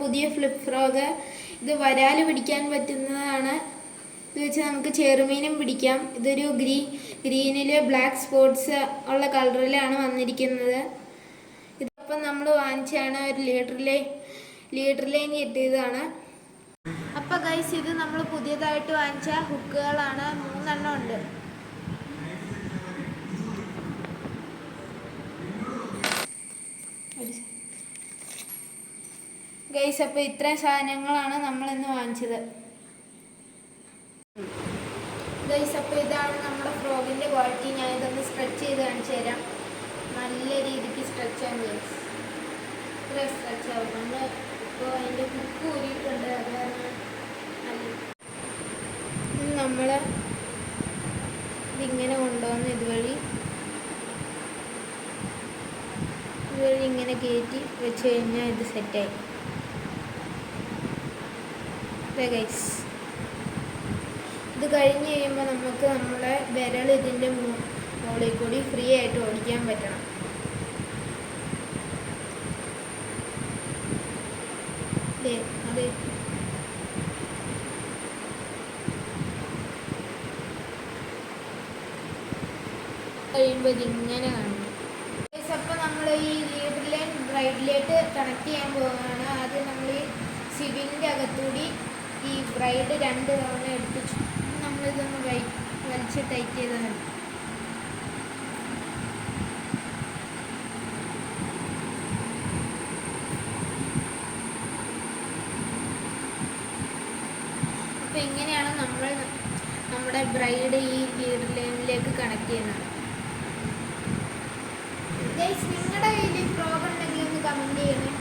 പുതിയ flip frog. ഇത് വരാൽ പിടിക്കാൻ പറ്റുന്നതാണ്. ഇത് വെച്ച് നമുക്ക് ചെറുമീനും പിടിക്കാം. ഇതൊരു ഗ്രീനിൽ ബ്ലാക്ക് സ്പോട്ട്സ് ഉള്ള കളറിലാണ് വന്നിരിക്കുന്നത്. ഇതിപ്പം നമ്മൾ വാങ്ങിച്ചാണ്. ഒരു ലീറ്ററിലേയും കിട്ടിയതാണ്. അപ്പോൾ ഗൈസ്, ഇത് നമ്മൾ പുതിയതായിട്ട് വാങ്ങിച്ച ഹുക്കുകളാണ്. 3 എണ്ണം ഉണ്ട്. ഗൈസ്, അപ്പോൾ ഇത്രയും സാധനങ്ങളാണ് നമ്മൾ ഇന്ന് വാങ്ങിച്ചത്. ഗൈസ്, അപ്പോൾ ഇതാണ് നമ്മുടെ ഫ്രോഗിൻ്റെ ക്വാളിറ്റി. ഞാൻ ഇതൊന്ന് സ്ട്രെച്ച് ചെയ്ത് കാണിച്ചു തരാം. നല്ല രീതിക്ക് സ്ട്രെച്ചാണ് ഗൈസ്. ഇത്ര സ്ട്രെച്ചാവും. നമ്മൾ ഇപ്പോൾ അതിൻ്റെ ഹുക്ക് ഊരിയിട്ടുണ്ട്. അതാണ് നമ്മൾ ഇതിങ്ങനെ കൊണ്ടുവന്ന് ഇതുവഴി ഇങ്ങനെ കയറ്റി വെച്ച് കഴിഞ്ഞാൽ ഇത് സെറ്റായി. ഗൈസ്, ഇത് കഴിഞ്ഞ് കഴിയുമ്പോൾ നമുക്ക് നമ്മുടെ വിരൽ ഇതിൻ്റെ മുകളിൽ കൂടി ഫ്രീ ആയിട്ട് ഓടിക്കാൻ പറ്റണം. അതെ, കഴിയുമ്പോൾ ഇതിങ്ങനെ കാണും. അപ്പോൾ നമ്മൾ ഈ ലീഡർ ലൈൻ ബ്രൈഡിലേക്ക് കണക്ട് ചെയ്യാൻ പോവുകയാണ്. ആദ്യം നമ്മൾ ഈ സിബിലിൻ്റെ അകത്തൂടി ഈ ബ്രൈഡ് 2 തവണ എടുപ്പിച്ചു. നമ്മളിതൊന്ന് വലിച്ച് ടൈറ്റ് ചെയ്താണ്. അപ്പോൾ ഇങ്ങനെയാണ് നമ്മുടെ ബ്രൈഡ് ഈ ലീഡർ ലൈനിലേക്ക് കണക്ട് ചെയ്യുന്നത്. ഗൈസ്, നിങ്ങളുടെ കയ്യിൽ ഫ്രോഗ് ഉണ്ടെങ്കിൽ ഒന്ന് കമൻറ്റ് ചെയ്യണേ.